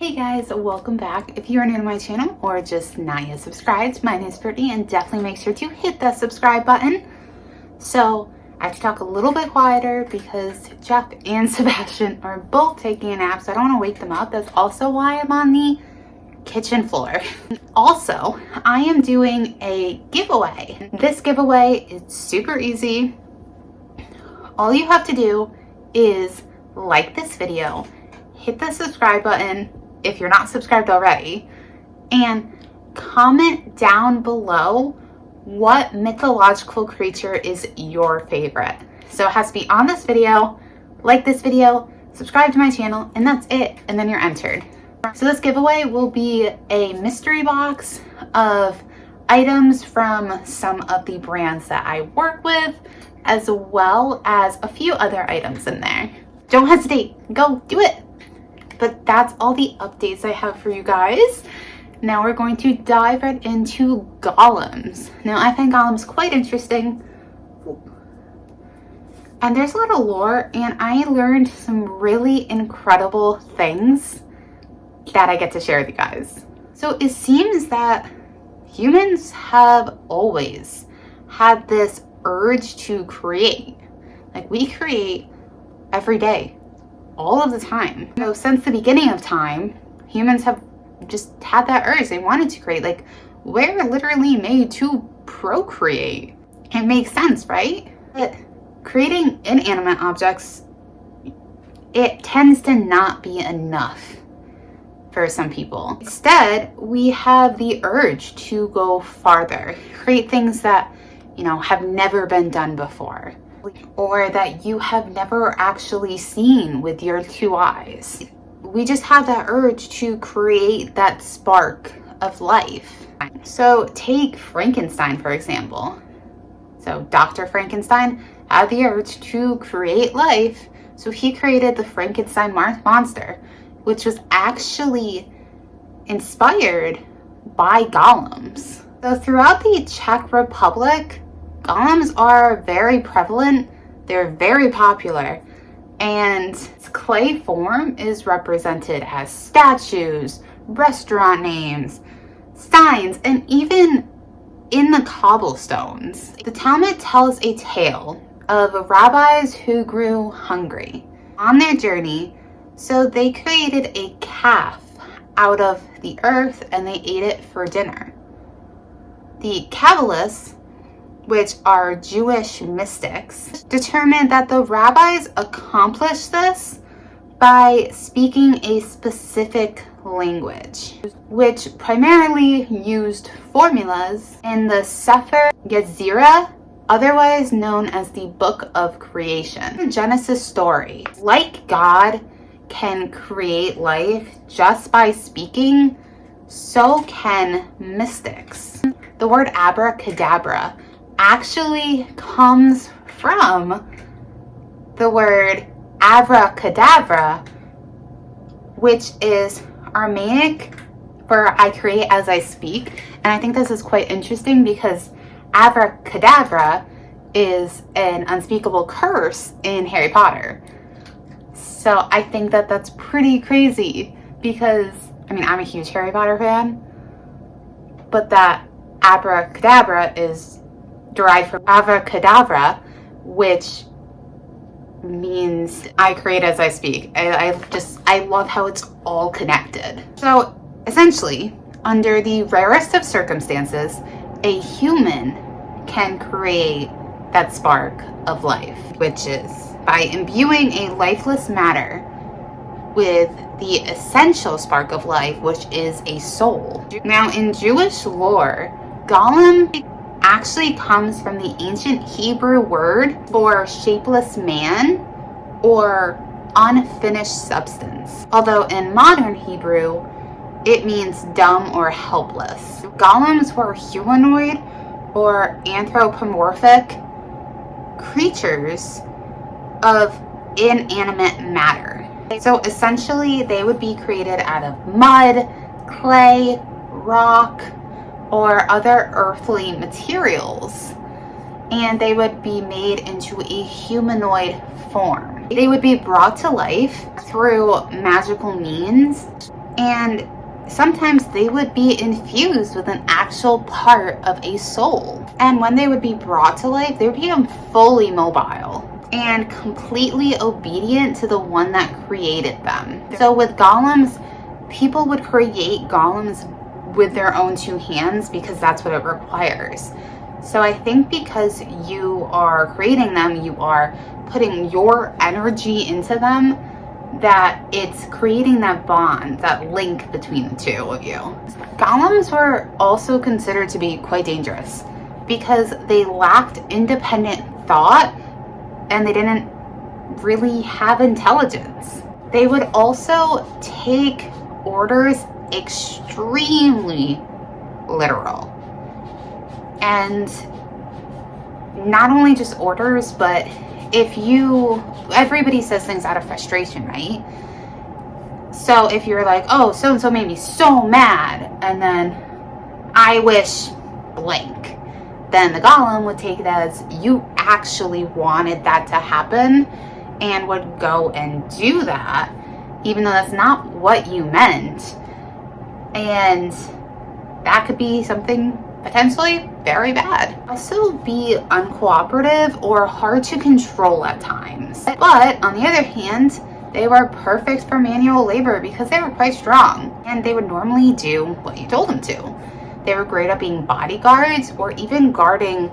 Hey guys, welcome back. If you are new to my channel or just not yet subscribed, my name is Brittany and definitely make sure to hit that subscribe button. So I have to talk a little bit quieter because Jeff and Sebastian are both taking a nap, so I don't want to wake them up. That's also why I'm on the kitchen floor. Also, I am doing a giveaway. This giveaway is super easy. All you have to do is like this video, hit the subscribe button if you're not subscribed already, and comment down below what mythological creature is your favorite. So it has to be on this video, like this video, subscribe to my channel, and that's it, and then you're entered. So this giveaway will be a mystery box of items from some of the brands that I work with, as well as a few other items in there. Don't hesitate, go do it. But that's all the updates I have for you guys. Now we're going to dive right into golems. Now I find golems quite interesting. And there's a lot of lore, and I learned some really incredible things that I get to share with you guys. So it seems that humans have always had this urge to create. Like, we create every day, all of the time. So since the beginning of time, humans have just had that urge. They wanted to create. Like, we're literally made to procreate. It makes sense, right? But creating inanimate objects, it tends to not be enough for some people. Instead, we have the urge to go farther, create things that, have never been done before, or that you have never actually seen with your two eyes. We just have that urge to create that spark of life. So take Frankenstein, for example. So Dr. Frankenstein had the urge to create life, so he created the Frankenstein monster, which was actually inspired by golems. So throughout the Czech Republic, golems are very prevalent, they're very popular, and its clay form is represented as statues, restaurant names, signs, and even in the cobblestones. The Talmud tells a tale of rabbis who grew hungry on their journey, so they created a calf out of the earth and they ate it for dinner. The Kabbalists, which are Jewish mystics, determined that the rabbis accomplished this by speaking a specific language, which primarily used formulas in the Sefer Yetzirah, otherwise known as the Book of Creation. The Genesis story. Like God can create life just by speaking, so can mystics. The word abracadabra actually comes from the word abracadabra, which is Aramaic for I create as I speak. And I think this is quite interesting because abracadabra is an unspeakable curse in Harry Potter. So I think that that's pretty crazy because, I'm a huge Harry Potter fan, but that abracadabra is derived from abracadabra, which means I create as I speak. I love how it's all connected. So essentially, under the rarest of circumstances, a human can create that spark of life, which is by imbuing a lifeless matter with the essential spark of life, which is a soul. Now, in Jewish lore, Gollum actually comes from the ancient Hebrew word for shapeless man or unfinished substance, although in modern Hebrew, it means dumb or helpless. Golems were humanoid or anthropomorphic creatures of inanimate matter. So essentially, they would be created out of mud, clay, rock, or other earthly materials, and they would be made into a humanoid form. They would be brought to life through magical means And sometimes they would be infused with an actual part of a soul. And when they would be brought to life, they would become fully mobile and completely obedient to the one that created them. So with golems, people would create golems with their own two hands because that's what it requires. So I think because you are creating them, you are putting your energy into them, that it's creating that bond, that link between the two of you. Golems were also considered to be quite dangerous because they lacked independent thought and they didn't really have intelligence. They would also take orders extremely literal. And not only just orders, but everybody says things out of frustration, right? So if you're like, oh, so-and-so made me so mad, and then I wish blank, then the golem would take it as you actually wanted that to happen and would go and do that, even though that's not what you meant. And that could be something potentially very bad. Also be uncooperative or hard to control at times. But on the other hand, they were perfect for manual labor because they were quite strong and they would normally do what you told them to. They were great at being bodyguards or even guarding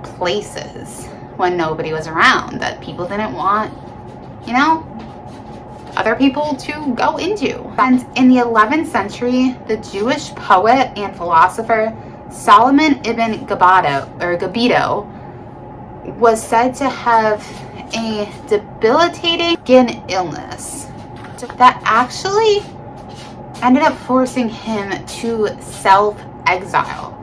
places when nobody was around that people didn't want, other people to go into. And in the 11th century, the Jewish poet and philosopher Solomon ibn Gabito was said to have a debilitating skin illness that actually ended up forcing him to self-exile.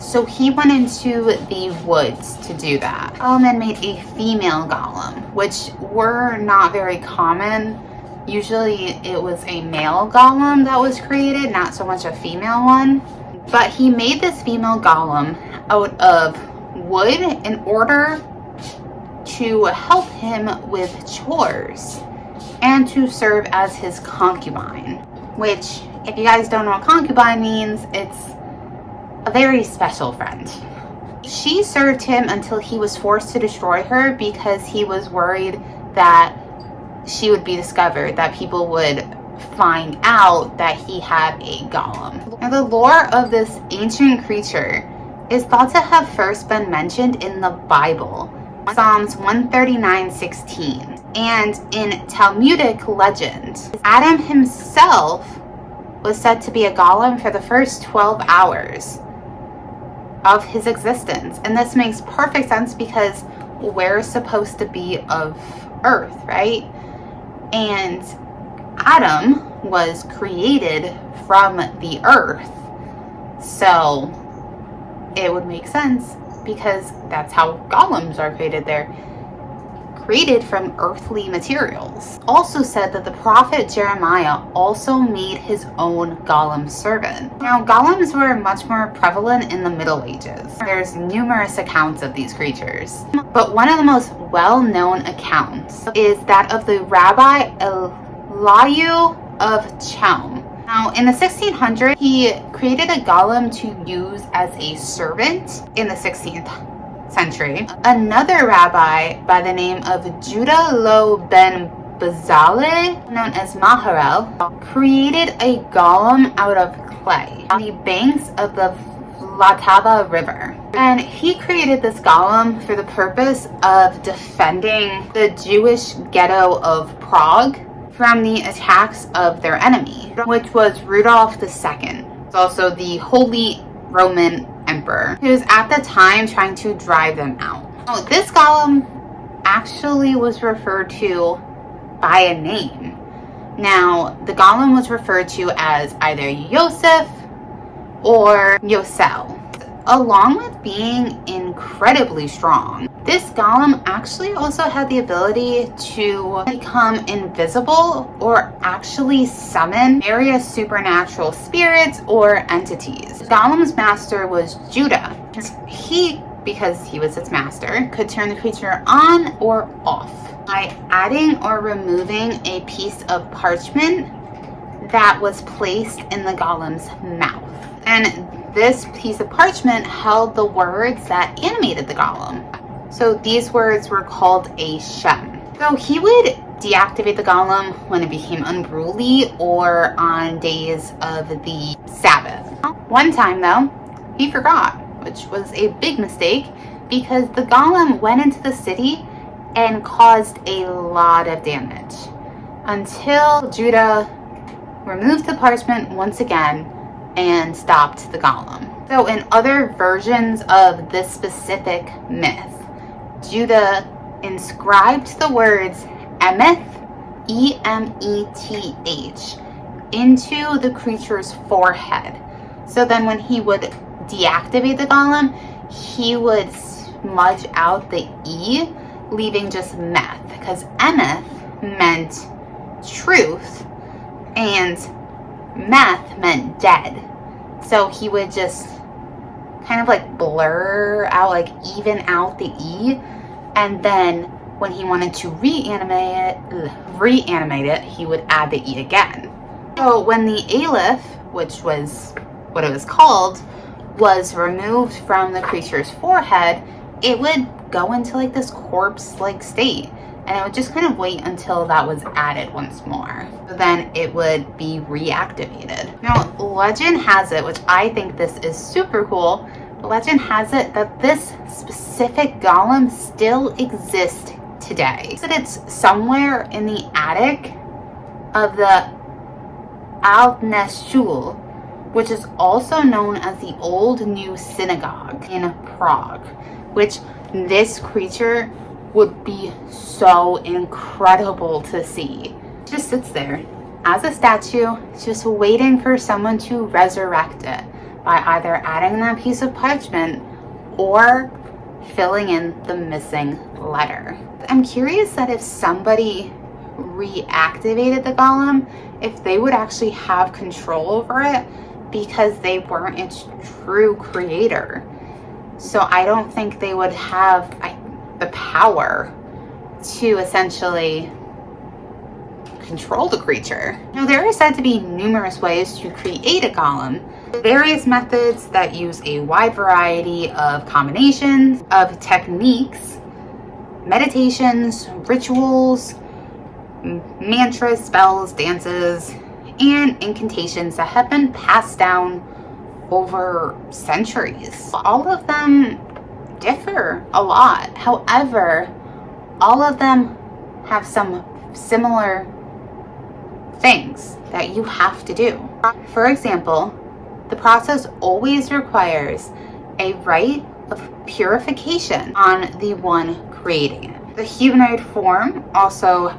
So he went into the woods to do that. Solomon made a female golem, which were not very common. Usually it was a male golem that was created, not so much a female one. But he made this female golem out of wood in order to help him with chores and to serve as his concubine, which, if you guys don't know what concubine means, it's a very special friend. She served him until he was forced to destroy her because he was worried that she would be discovered, that people would find out that he had a golem. Now, the lore of this ancient creature is thought to have first been mentioned in the Bible, Psalms 139:16, and in Talmudic legend. Adam himself was said to be a golem for the first 12 hours of his existence, and this makes perfect sense because we're supposed to be of earth, right? And Adam was created from the earth, so it would make sense because that's how golems are created. They're created from earthly materials. Also said that the prophet Jeremiah also made his own golem servant. Now, golems were much more prevalent in the Middle Ages. There's numerous accounts of these creatures, but one of the most well-known accounts is that of the Rabbi Elihu of Chelm. Now, in the 1600s, he created a golem to use as a servant in the 16th century. Another rabbi by the name of Judah Lo ben Bezalel, known as Maharel, created a golem out of clay on the banks of the Vltava River. And he created this golem for the purpose of defending the Jewish ghetto of Prague from the attacks of their enemy, which was Rudolph II. It's also the Holy Roman Emperor, who was at the time trying to drive them out. Now, this golem actually was referred to by a name. Now, the golem was referred to as either Yosef or Yosel. Along with being incredibly strong, this golem actually also had the ability to become invisible or actually summon various supernatural spirits or entities. The golem's master was Judah. He, because he was its master, could turn the creature on or off by adding or removing a piece of parchment that was placed in the Gollum's mouth. And this piece of parchment held the words that animated the Gollum. So these words were called a shem. So he would deactivate the Gollum when it became unruly or on days of the Sabbath. One time though, he forgot, which was a big mistake because the Gollum went into the city and caused a lot of damage until Judah removed the parchment once again and stopped the Gollum. So in other versions of this specific myth, Judah inscribed the words Emeth, E-M-E-T-H, into the creature's forehead. So then when he would deactivate the Gollum, he would smudge out the E, leaving just meth, because Emeth meant truth and meth meant dead. So he would just kind of like blur out, like even out the E, and then when he wanted to reanimate it, he would add the E again. So when the Aleph, which was what it was called, was removed from the creature's forehead, it would go into like this corpse-like state, and it would just kind of wait until that was added once more. So then it would be reactivated. Now, legend has it, which I think this is super cool, legend has it that this specific Gollum still exists today. That it's somewhere in the attic of the Al-Neshul, which is also known as the Old New Synagogue in Prague, which this creature would be so incredible to see. It just sits there as a statue, just waiting for someone to resurrect it by either adding that piece of parchment or filling in the missing letter. I'm curious that if somebody reactivated the Gollum, if they would actually have control over it, because they weren't its true creator. So I don't think they would have the power to essentially control the creature. Now, there are said to be numerous ways to create a Gollum. Various methods that use a wide variety of combinations of techniques, meditations, rituals, mantras, spells, dances, and incantations that have been passed down over centuries. All of them differ a lot. However, all of them have some similar things that you have to do. For example, the process always requires a rite of purification on the one creating it. The humanoid form also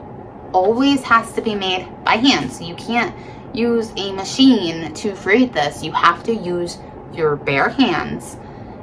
always has to be made by hand, so you can't use a machine to create this. You have to use your bare hands,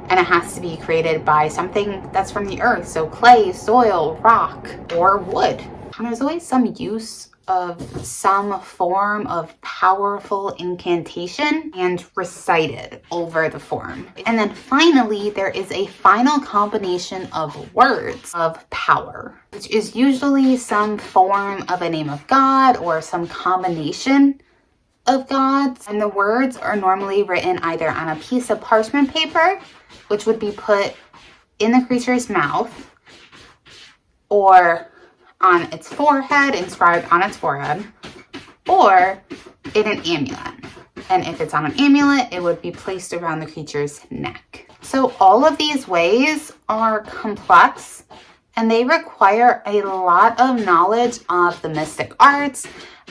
and it has to be created by something that's from the earth, so clay, soil, rock, or wood. And there's always some use of some form of powerful incantation and recited over the form. And then finally, there is a final combination of words of power, which is usually some form of a name of God or some combination of gods. And the words are normally written either on a piece of parchment paper, which would be put in the creature's mouth, or on its forehead, inscribed on its forehead, or in an amulet. And if it's on an amulet, it would be placed around the creature's neck. So all of these ways are complex, and they require a lot of knowledge of the mystic arts,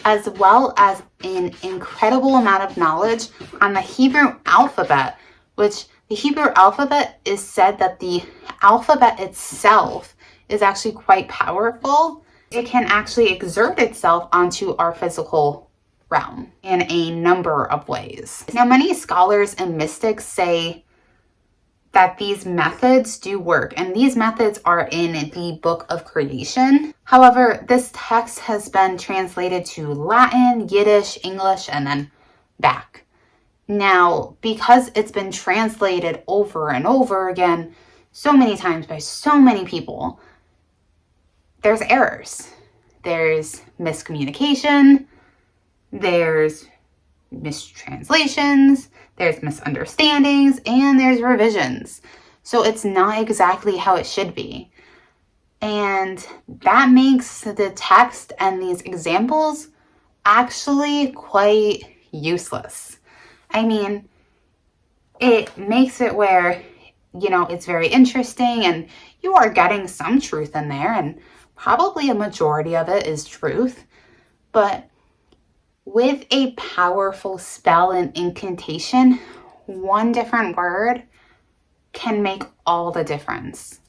as well as an incredible amount of knowledge on the Hebrew alphabet, which the Hebrew alphabet is said that the alphabet itself is actually quite powerful. It can actually exert itself onto our physical realm in a number of ways. Now, many scholars and mystics say that these methods do work, and these methods are in the Book of Creation. However, this text has been translated to Latin, Yiddish, English, and then back. Now, because it's been translated over and over again so many times by so many people, there's errors. There's miscommunication, there's mistranslations, there's misunderstandings, and there's revisions. So it's not exactly how it should be. And that makes the text and these examples actually quite useless. I mean, it makes it where, it's very interesting and you are getting some truth in there, and probably a majority of it is truth. But with a powerful spell and incantation, one different word can make all the difference.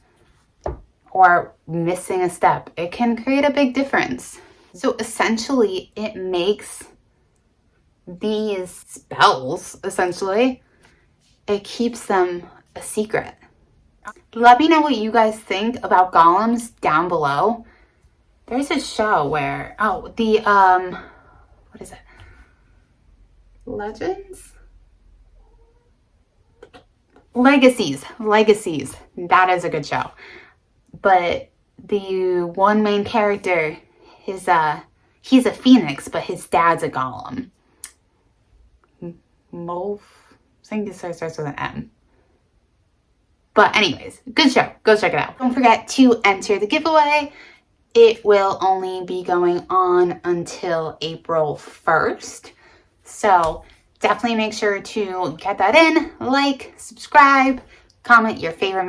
Or missing a step, it can create a big difference. So essentially, it makes these spells, it keeps them a secret. Let me know what you guys think about golems down below. There's a show where, what is it? Legends? Legacies. That is a good show. But the one main character, he's a phoenix, but his dad's a golem. I think it starts with an M. But anyways, good show. Go check it out. Don't forget to enter the giveaway. It will only be going on until April 1st. So definitely make sure to get that in. Like, subscribe, comment your favorite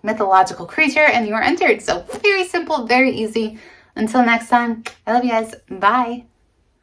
mythological creature, and you're entered. So very simple, very easy. Until next time, I love you guys. Bye.